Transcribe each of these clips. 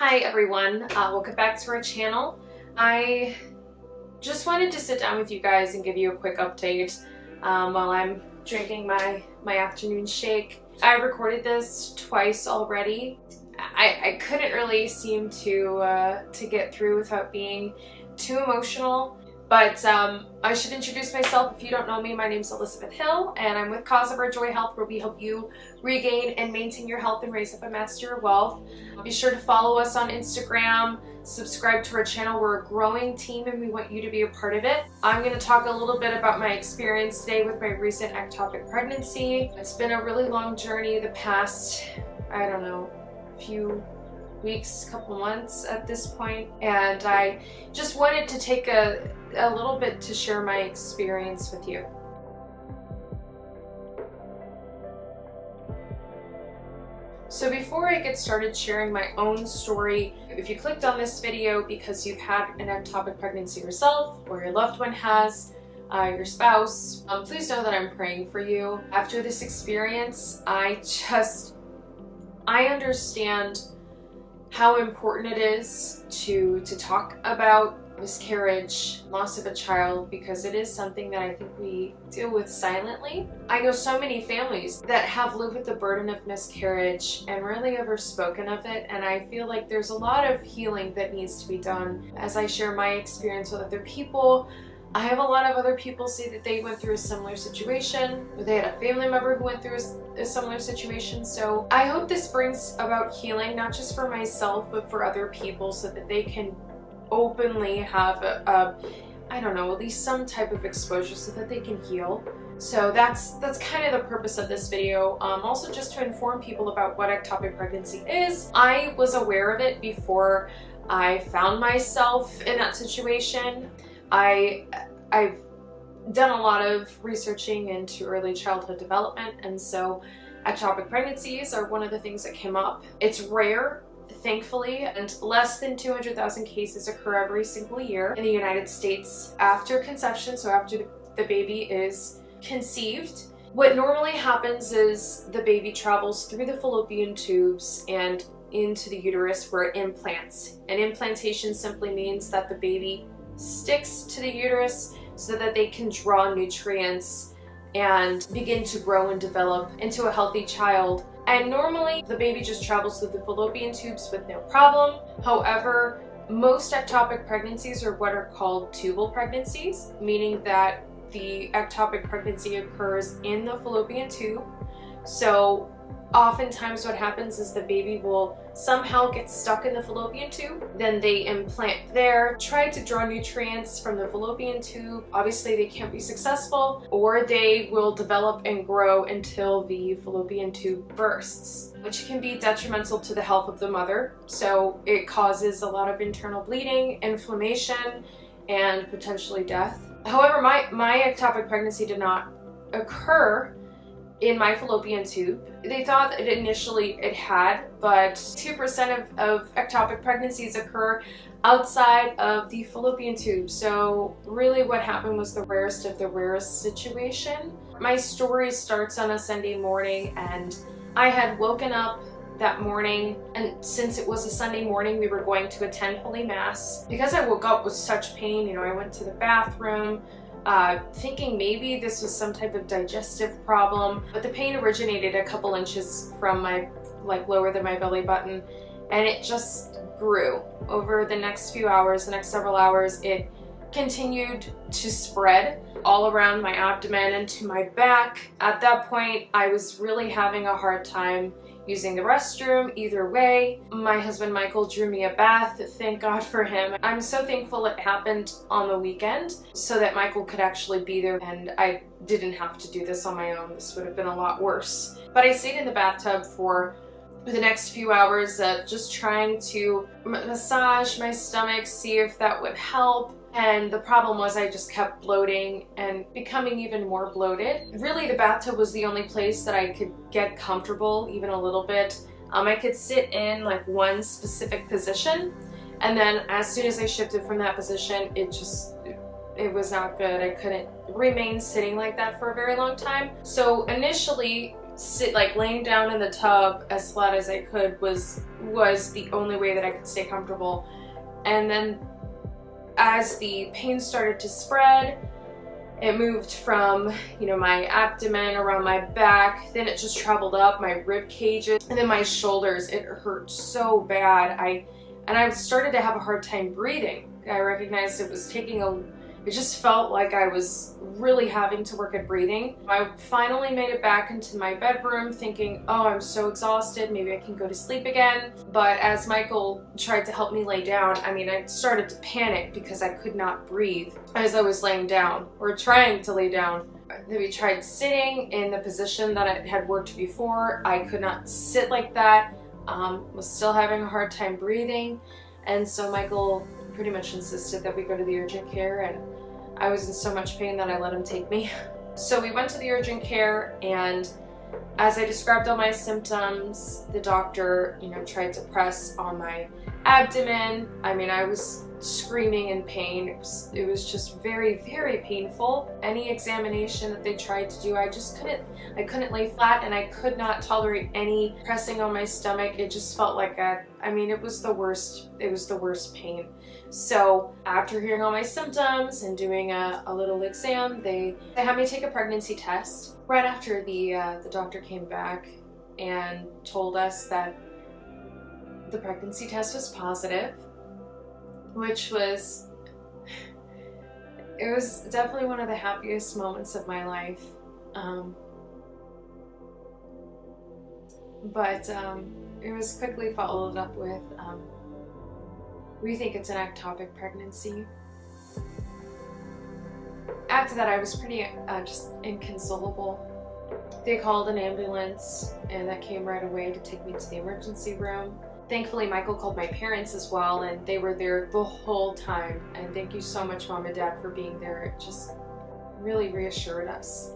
Hi everyone, welcome back to our channel. I just wanted to sit down with you guys and give you a quick update while I'm drinking my afternoon shake. I recorded this twice already. I couldn't really seem to get through without being too emotional. But I should introduce myself. If you don't know me, my name's Elizabeth Hill, and I'm with Cause of Our Joy Health, where we help you regain and maintain your health and raise up and master your wealth. Be sure to follow us on Instagram, subscribe to our channel. We're a growing team and we want you to be a part of it. I'm going to talk a little bit about my experience today with my recent ectopic pregnancy. It's been a really long journey the past, I don't know, few weeks, couple months at this point, and I just wanted to take a little bit to share my experience with you. So before I get started sharing my own story, if you clicked on this video because you've had an ectopic pregnancy yourself, or your loved one has, your spouse, please know that I'm praying for you. After this experience, I understand how important it is to talk about miscarriage, loss of a child, because it is something that I think we deal with silently. I know so many families that have lived with the burden of miscarriage and really ever spoken of it, and I feel like there's a lot of healing that needs to be done. As I share my experience with other people, I have a lot of other people say that they went through a similar situation, or they had a family member who went through a similar situation. So I hope this brings about healing, not just for myself, but for other people, so that they can openly have I don't know, at least some type of exposure so that they can heal. So that's kind of the purpose of this video. Also just to inform people about what ectopic pregnancy is. I was aware of it before I found myself in that situation. I've done a lot of researching into early childhood development, and so ectopic pregnancies are one of the things that came up. It's rare, thankfully, and less than 200,000 cases occur every single year in the United States after conception, so after the baby is conceived. What normally happens is the baby travels through the fallopian tubes and into the uterus where it implants. And implantation simply means that the baby sticks to the uterus so that they can draw nutrients and begin to grow and develop into a healthy child. And normally the baby just travels through the fallopian tubes with no problem. However, most ectopic pregnancies are what are called tubal pregnancies, meaning that the ectopic pregnancy occurs in the fallopian tube. So oftentimes what happens is the baby will somehow get stuck in the fallopian tube, then they implant there, try to draw nutrients from the fallopian tube. Obviously they can't be successful, or they will develop and grow until the fallopian tube bursts, which can be detrimental to the health of the mother. So it causes a lot of internal bleeding, inflammation, and potentially death. However, my ectopic pregnancy did not occur in my fallopian tube. They thought that initially it had, but 2% of ectopic pregnancies occur outside of the fallopian tube. So really what happened was the rarest of the rarest situation. My story starts on a Sunday morning, and I had woken up that morning, and since it was a Sunday morning, we were going to attend Holy Mass. Because I woke up with such pain, I went to the bathroom, thinking maybe this was some type of digestive problem, but the pain originated a couple inches from my, lower than my belly button, and it just grew. Over the next few hours, the next several hours, it continued to spread all around my abdomen and to my back. At that point, I was really having a hard time using the restroom either way. My husband Michael drew me a bath, thank God for him. I'm so thankful it happened on the weekend so that Michael could actually be there and I didn't have to do this on my own. This would have been a lot worse. But I stayed in the bathtub for the next few hours, just trying to massage my stomach, see if that would help. And the problem was I just kept bloating and becoming even more bloated. Really, the bathtub was the only place that I could get comfortable, even a little bit. I could sit in one specific position, and then as soon as I shifted from that position, it was not good. I couldn't remain sitting like that for a very long time. So initially, laying down in the tub as flat as I could was the only way that I could stay comfortable. And then as the pain started to spread, it moved from, you know, my abdomen, around my back, then it just traveled up my rib cages, and then my shoulders. It hurt so bad. I started to have a hard time breathing. I recognized it was it just felt like I was really having to work at breathing. I finally made it back into my bedroom thinking, oh, I'm so exhausted, maybe I can go to sleep again. But as Michael tried to help me lay down, I mean, I started to panic because I could not breathe as I was laying down, or trying to lay down. Then we tried sitting in the position that I had worked before. I could not sit like that, was still having a hard time breathing. And so Michael pretty much insisted that we go to the urgent care, and I was in so much pain that I let him take me. So we went to the urgent care, and as I described all my symptoms, the doctor, you know, tried to press on my abdomen. I mean, I was screaming in pain. It was just very, very painful. Any examination that they tried to do, I couldn't lay flat, and I could not tolerate any pressing on my stomach. It just felt like it was the worst pain. So after hearing all my symptoms and doing a little exam, they had me take a pregnancy test. Right after the doctor came back and told us that the pregnancy test was positive, which was definitely one of the happiest moments of my life. But it was quickly followed up with, we think it's an ectopic pregnancy. After that, I was pretty just inconsolable. They called an ambulance, and that came right away to take me to the emergency room. Thankfully, Michael called my parents as well, and they were there the whole time. And thank you so much, Mom and Dad, for being there. It just really reassured us.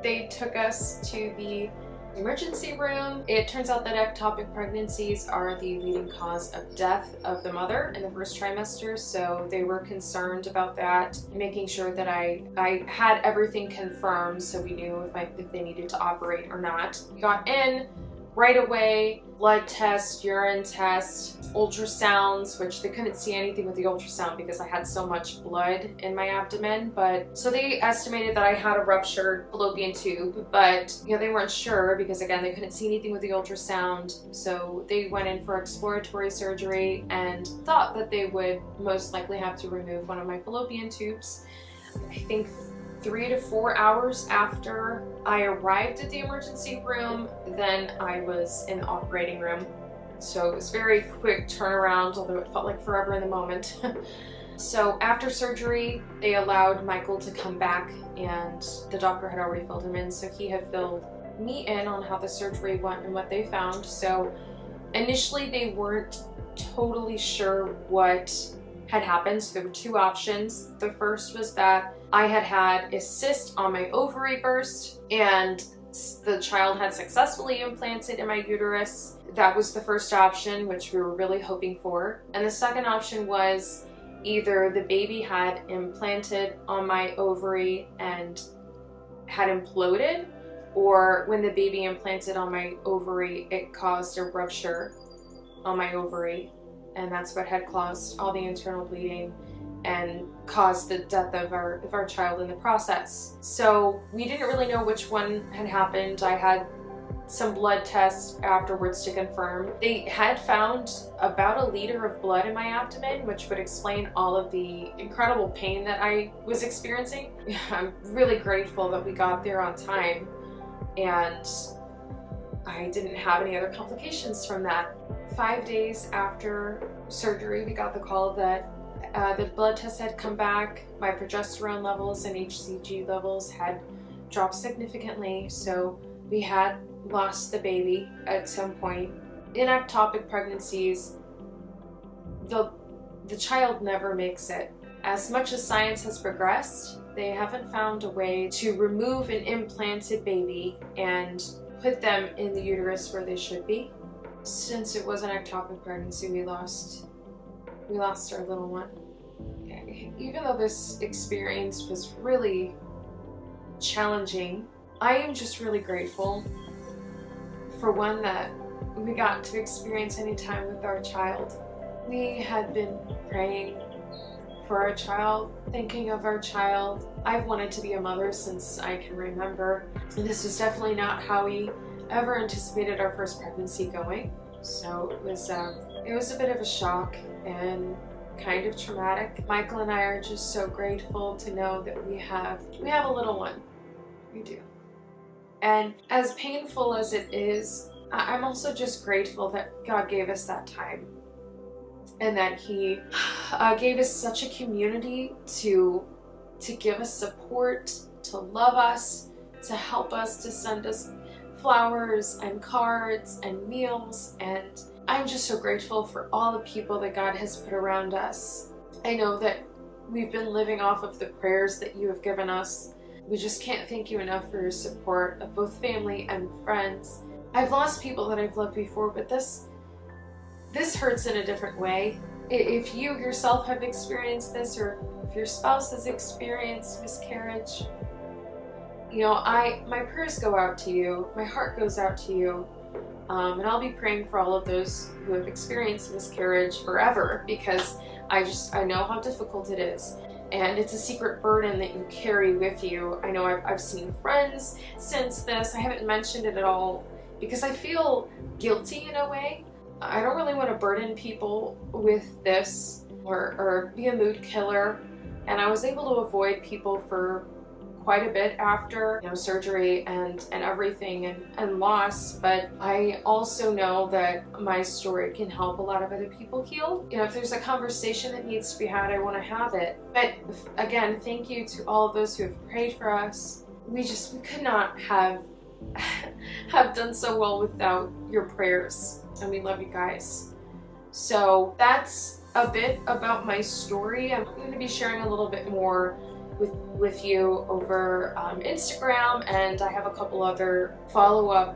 They took us to the emergency room. It turns out that ectopic pregnancies are the leading cause of death of the mother in the first trimester, so they were concerned about that, making sure that I had everything confirmed so we knew if they needed to operate or not. We got in right away, blood test, urine test, ultrasounds, which they couldn't see anything with the ultrasound because I had so much blood in my abdomen. But so they estimated that I had a ruptured fallopian tube, but you know, they weren't sure because again, they couldn't see anything with the ultrasound. So they went in for exploratory surgery and thought that they would most likely have to remove one of my fallopian tubes. I think 3 to 4 hours after I arrived at the emergency room, then I was in the operating room. So it was very quick turnaround, although it felt like forever in the moment. So after surgery, they allowed Michael to come back, and the doctor had already filled him in, so he had filled me in on how the surgery went and what they found. So initially they weren't totally sure what had happened, so there were 2 options. The first was that I had a cyst on my ovary first, and the child had successfully implanted in my uterus. That was the first option, which we were really hoping for. And the second option was either the baby had implanted on my ovary and had imploded, or when the baby implanted on my ovary, it caused a rupture on my ovary, and that's what had caused all the internal bleeding and caused the death of our child in the process. So we didn't really know which one had happened. I had some blood tests afterwards to confirm. They had found about 1 liter of blood in my abdomen, which would explain all of the incredible pain that I was experiencing. I'm really grateful that we got there on time, and I didn't have any other complications from that. 5 days after surgery, we got the call that the blood test had come back. My progesterone levels and HCG levels had dropped significantly, so we had lost the baby at some point. In ectopic pregnancies, the child never makes it. As much as science has progressed, they haven't found a way to remove an implanted baby and put them in the uterus where they should be. Since it was an ectopic pregnancy, we lost our little one. Even though this experience was really challenging, I am just really grateful for one, that we got to experience any time with our child. We had been praying for our child, thinking of our child. I've wanted to be a mother since I can remember, and this was definitely not how we ever anticipated our first pregnancy going. So it was a bit of a shock and kind of traumatic. Michael and I are just so grateful to know that we have a little one. We do. And as painful as it is, I'm also just grateful that God gave us that time, and that He gave us such a community to give us support, to love us, to help us, to send us flowers and cards and meals. And I'm just so grateful for all the people that God has put around us. I know that we've been living off of the prayers that you have given us. We just can't thank you enough for your support of both family and friends. I've lost people that I've loved before, but this hurts in a different way. If you yourself have experienced this, or if your spouse has experienced miscarriage, you know, my prayers go out to you. My heart goes out to you. And I'll be praying for all of those who have experienced miscarriage forever, because I know how difficult it is. And it's a secret burden that you carry with you. I know I've seen friends since this. I haven't mentioned it at all because I feel guilty in a way. I don't really want to burden people with this or be a mood killer. And I was able to avoid people for quite a bit after, you know, surgery and everything and loss. But I also know that my story can help a lot of other people heal. You know, if there's a conversation that needs to be had, I want to have it. But again, thank you to all of those who have prayed for us. We could not have done so well without your prayers, and we love you guys. So that's a bit about my story. I'm going to be sharing a little bit more with you over Instagram, and I have a couple other follow-up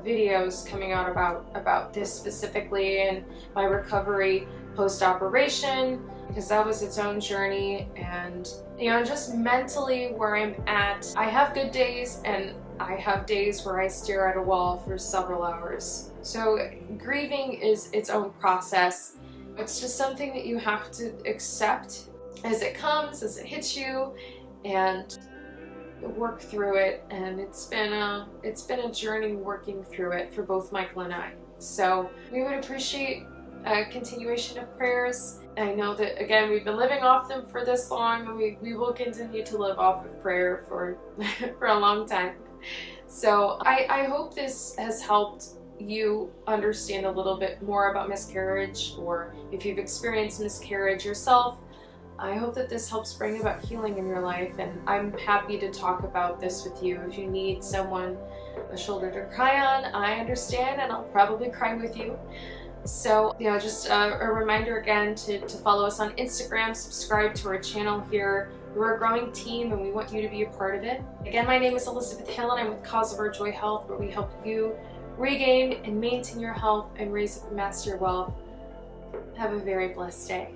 videos coming out about this specifically, and my recovery post-operation, because that was its own journey. And you know, just mentally where I'm at, I have good days and I have days where I stare at a wall for several hours. So grieving is its own process. It's just something that you have to accept as it comes, as it hits you, and work through it. And it's been a journey working through it for both Michael and I. So we would appreciate a continuation of prayers. I know that, again, we've been living off them for this long, and we will continue to live off of prayer for a long time. So I hope this has helped you understand a little bit more about miscarriage, or if you've experienced miscarriage yourself, I hope that this helps bring about healing in your life. And I'm happy to talk about this with you. If you need someone, a shoulder to cry on, I understand, and I'll probably cry with you. So, you know, just a reminder again to follow us on Instagram, subscribe to our channel here. We're a growing team and we want you to be a part of it. Again, my name is Elizabeth Hill and I'm with Cause of Our Joy Health, where we help you regain and maintain your health and raise up and master your wealth. Have a very blessed day.